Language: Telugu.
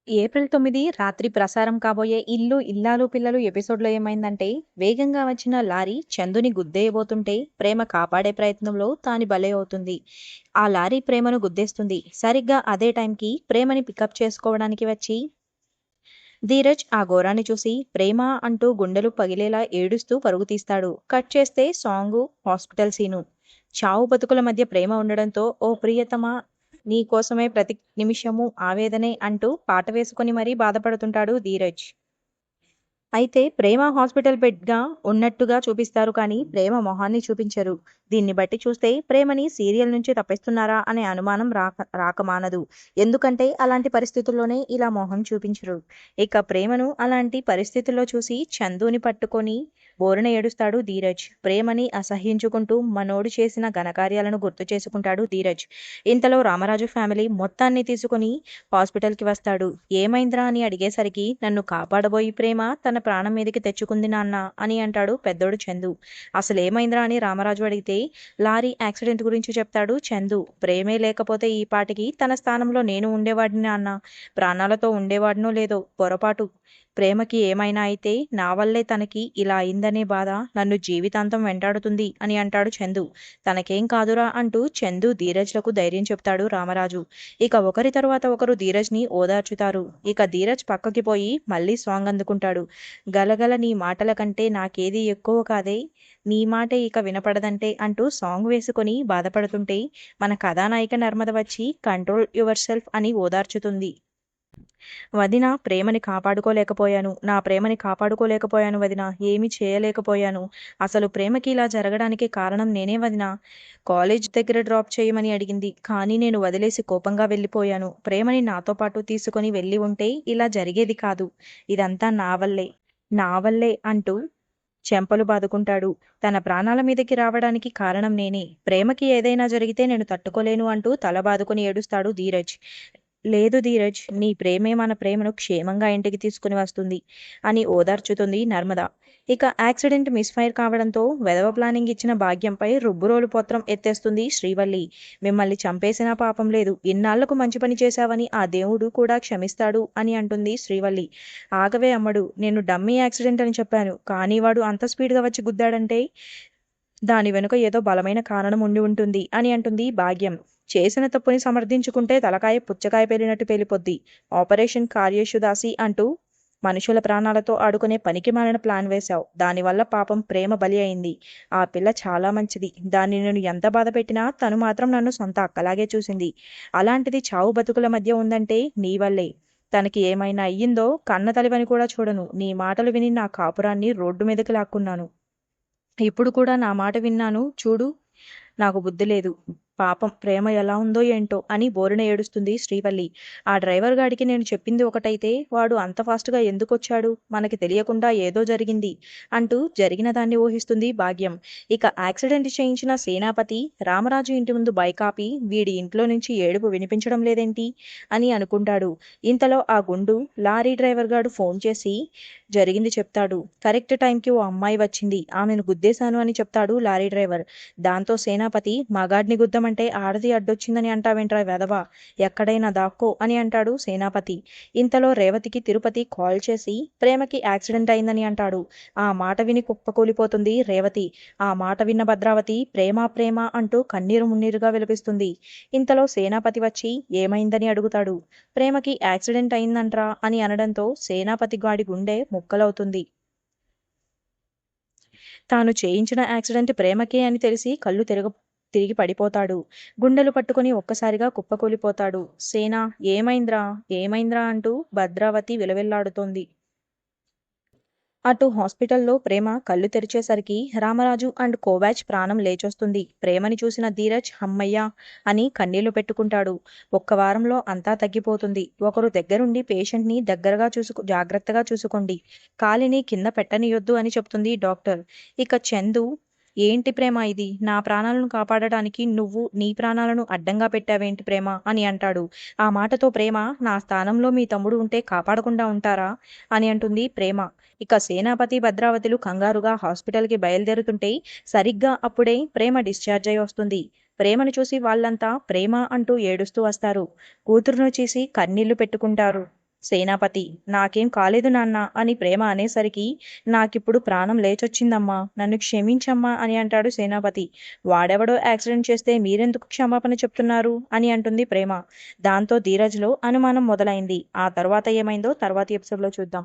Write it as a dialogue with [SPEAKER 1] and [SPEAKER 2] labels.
[SPEAKER 1] ఏప్రిల్ 9 రాత్రి ప్రసారం కాబోయే 'ఇల్లు ఇల్లాలు పిల్లలు' ఎపిసోడ్‌లో ఏమైందంటే, వేగంగా వచ్చిన లారీ చందుని గుద్దేయబోతుంటే, ప్రేమ కాపాడే ప్రయత్నంలో తాను బలి అవుతుంది. ఆ లారీ ప్రేమను గుద్దేస్తుంది. సరిగ్గా అదే టైంకి ప్రేమని పికప్ చేసుకోవడానికి వచ్చి ధీరజ్ ఆ ఘోరాన్ని చూసి ప్రేమ అంటూ గుండెలు పగిలేలా ఏడుస్తూ పరుగు తీస్తాడు. కట్ చేస్తే సాంగు, హాస్పిటల్ సీను. చావు బతుకుల మధ్య ప్రేమ ఉండడంతో ఓ ప్రియతమా నీ కోసమే ప్రతి నిమిషము ఆవేదనే అంటూ పాట వేసుకొని మరీ బాధపడుతుంటాడు ధీరజ్. అయితే ప్రేమ హాస్పిటల్ బెడ్‌గా ఉన్నట్టుగా చూపిస్తారు కానీ, ప్రేమ మొహాన్ని చూపించరు. దీన్ని బట్టి చూస్తే ప్రేమని సీరియల్ నుంచి తప్పిస్తున్నారా అనే అనుమానం రాకమానదు. ఎందుకంటే అలాంటి పరిస్థితుల్లోనే ఇలా మొహం చూపించరు. ఇక ప్రేమను అలాంటి పరిస్థితుల్లో చూసి చందుని పట్టుకొని బోరున ఏడుస్తాడు ధీరజ్. ప్రేమని అసహ్యించుకుంటూ మనోడు చేసిన ఘనకార్యాలను గుర్తు చేసుకుంటాడు ధీరజ్. ఇంతలో రామరాజు ఫ్యామిలీ మొత్తాన్ని తీసుకొని హాస్పిటల్‌కి వస్తాడు. ఏమైందిరా అని అడిగేసరికి నన్ను కాపాడబోయి ప్రేమ తన ప్రాణం మీదకి తెచ్చుకుంది నాన్న అని అంటాడు పెద్దోడు చందు. అసలేమైందిరా అని రామరాజు అడిగితే లారీ యాక్సిడెంట్ గురించి చెప్తాడు చందు. ప్రేమే లేకపోతే ఈ పాటికి తన స్థానంలో నేను ఉండేవాడిని నాన్న. ప్రాణాలతో ఉండేవాడినో లేదో పొరపాటు. ప్రేమకి ఏమైనా అయితే నా వల్లే తనకి ఇలా అయిందనే బాధ నన్ను జీవితాంతం వెంటాడుతుంది అని అంటాడు చందు. తనకేం కాదురా అంటూ చందు ధీరజ్లకు ధైర్యం చెప్తాడు రామరాజు. ఇక ఒకరి తర్వాత ఒకరు ధీరజ్‌ని ఓదార్చుతారు. ఇక ధీరజ్ పక్కకి పోయి మళ్ళీ సాంగ్ అందుకుంటాడు. గలగల నీ మాటల కంటే నాకేది ఎక్కువ కాదే నీ మాటే ఇక వినపడదంటే అంటూ సాంగ్ వేసుకొని బాధపడుతుంటే మన కథానాయిక నర్మద వచ్చి కంట్రోల్ యువర్ సెల్ఫ్ అని ఓదార్చుతుంది. వదిన ప్రేమని కాపాడుకోలేకపోయాను. నా ప్రేమని కాపాడుకోలేకపోయాను వదిన. ఏమీ చేయలేకపోయాను. అసలు ప్రేమకి ఇలా జరగడానికి కారణం నేనే వదినా. కాలేజ్ దగ్గర డ్రాప్ చేయమని అడిగింది. కానీ నేను వదిలేసి కోపంగా వెళ్ళిపోయాను. ప్రేమని నాతో పాటు తీసుకొని వెళ్ళి ఉంటే ఇలా జరిగేది కాదు. ఇదంతా నా వల్లే. నా వల్లే అంటూ చెంపలు బాదుకుంటాడు. తన ప్రాణాల మీదకి రావడానికి కారణం నేనే. ప్రేమకి ఏదైనా జరిగితే నేను తట్టుకోలేను అంటూ తల బాదుకొని ఏడుస్తాడు ధీరజ్. లేదు ధీరజ్, నీ ప్రేమే మన ప్రేమను క్షేమంగా ఇంటికి తీసుకుని వస్తుంది అని ఓదార్చుతుంది నర్మద. ఇక యాక్సిడెంట్ మిస్‌ఫైర్ కావడంతో వెధవ ప్లానింగ్ ఇచ్చిన భాగ్యంపై రుబ్బురోలు పత్రం ఎత్తేస్తుంది శ్రీవల్లి. మిమ్మల్ని చంపేసినా పాపం లేదు. ఇన్నాళ్లకు మంచి పని చేశావని ఆ దేవుడు కూడా క్షమిస్తాడు అని అంటుంది శ్రీవల్లి. ఆగవే అమ్మడు, నేను డమ్మీ యాక్సిడెంట్ అని చెప్పాను. కానీ వాడు అంత స్పీడ్‌గా వచ్చి గుద్దాడంటే దాని వెనుక ఏదో బలమైన కారణం ఉండి ఉంటుంది అని అంటుంది భాగ్యం. చేసిన తప్పుని సమర్థించుకుంటే తలకాయ పుచ్చకాయ పేలినట్టు పేలిపోద్ది. ఆపరేషన్ కార్యశుదాసి అంటూ మనుషుల ప్రాణాలతో ఆడుకునే పనికిమాలిన ప్లాన్ వేశావు. దానివల్ల పాపం ప్రేమ బలి అయింది. ఆ పిల్ల చాలా మంచిది. దాన్ని నేను ఎంత బాధ పెట్టినా తను మాత్రం నన్ను సొంత అక్కలాగే చూసింది. అలాంటిది చావు బతుకుల మధ్య ఉందంటే నీ వల్లే. తనకి ఏమైనా అయ్యిందో కన్న తల్లివని కూడా చూడను. నీ మాటలు విని నా కాపురాన్ని రోడ్డు మీదకి లాక్కున్నాను. ఇప్పుడు కూడా నా మాట విన్నాను చూడు. నాకు బుద్ధి లేదు. పాపం ప్రేమ ఎలా ఉందో ఏంటో అని బోరున ఏడుస్తుంది శ్రీవల్లి. ఆ డ్రైవర్ గాడికి నేను చెప్పింది ఒకటైతే వాడు అంత ఫాస్ట్‌గా ఎందుకొచ్చాడు? మనకి తెలియకుండా ఏదో జరిగింది అంటూ జరిగిన దాన్ని ఊహిస్తుంది భాగ్యం. ఇక యాక్సిడెంట్ చేయించిన సేనాపతి రామరాజు ఇంటి ముందు బైక్ ఆపి వీడి ఇంట్లో నుంచి ఏడుపు వినిపించడం లేదేంటి అని అనుకుంటాడు. ఇంతలో ఆ గుండు లారీ డ్రైవర్ గాడు ఫోన్ చేసి జరిగింది చెప్తాడు. కరెక్ట్ టైంకి ఓ అమ్మాయి వచ్చింది. ఆమెను గుద్దేశాను అని చెప్తాడు లారీ డ్రైవర్. దాంతో సేనాపతి మగాడిని గుద్దమంటే ఆడది అడ్డొచ్చిందని అంటావేంట్రా వెధవ. ఎక్కడైనా దాక్కో అని అంటాడు సేనాపతి. ఇంతలో రేవతికి తిరుపతి కాల్ చేసి ప్రేమకి యాక్సిడెంట్ అయిందని అంటాడు. ఆ మాట విని కుప్పకూలిపోతుంది రేవతి. ఆ మాట విన్న భద్రావతి ప్రేమ ప్రేమ అంటూ కన్నీరు మున్నీరుగా విలపిస్తుంది. ఇంతలో సేనాపతి వచ్చి ఏమైందని అడుగుతాడు. ప్రేమకి యాక్సిడెంట్ అయిందంట్రా అని అనడంతో సేనాపతి గాడి గుండె ముక్కలవుతుంది. తాను చేయించిన యాక్సిడెంట్ ప్రేమకే అని తెలిసి కళ్ళు తిరిగి పడిపోతాడు. గుండెలు పట్టుకొని ఒక్కసారిగా కుప్పకూలిపోతాడు. సేనా ఏమైందిరా? ఏమైందిరా అంటూ భద్రావతి విలవిల్లాడుతోంది. అటు హాస్పిటల్లో ప్రేమ కళ్ళు తెరిచేసరికి రామరాజు అండ్ కోవాచ్ ప్రాణం లేచొస్తుంది. ప్రేమని చూసిన ధీరజ్ హమ్మయ్య అని కన్నీళ్లు పెట్టుకుంటాడు. ఒక్క వారంలో అంతా తగ్గిపోతుంది. ఒకరు దగ్గరుండి పేషెంట్ని జాగ్రత్తగా చూసుకోండి. కాలిని కింద పెట్టనియొద్దు అని చెప్తుంది డాక్టర్. ఇక చందు ఏంటి ప్రేమ ఇది? నా ప్రాణాలను కాపాడటానికి నువ్వు నీ ప్రాణాలను అడ్డంగా పెట్టావేంటి ప్రేమ అని అంటాడు. ఆ మాటతో ప్రేమ నా స్థానంలో మీ తమ్ముడు ఉంటే కాపాడకుండా ఉంటారా అని అంటుంది ప్రేమ. ఇక సేనాపతి భద్రావతులు కంగారుగా హాస్పిటల్‌కి బయలుదేరుతుంటే సరిగ్గా అప్పుడే ప్రేమ డిశ్చార్జ్ అయి వస్తుంది. ప్రేమను చూసి వాళ్ళంతా ప్రేమ అంటూ ఏడుస్తూ వస్తారు. కూతురును చూసి కన్నీళ్లు పెట్టుకుంటారు. సేనాపతి: నాకేం కాలేదు నాన్న అని ప్రేమ అనేసరికి నాకిప్పుడు ప్రాణం లేచొచ్చిందమ్మా, నన్ను క్షమించమ్మా అని అంటాడు సేనాపతి. వాడెవడో యాక్సిడెంట్ చేస్తే మీరెందుకు క్షమాపణ చెప్తున్నారు అని అంటుంది ప్రేమ. దాంతో ధీరజ్లో అనుమానం మొదలైంది. ఆ తర్వాత ఏమైందో తర్వాతి ఎపిసోడ్లో చూద్దాం.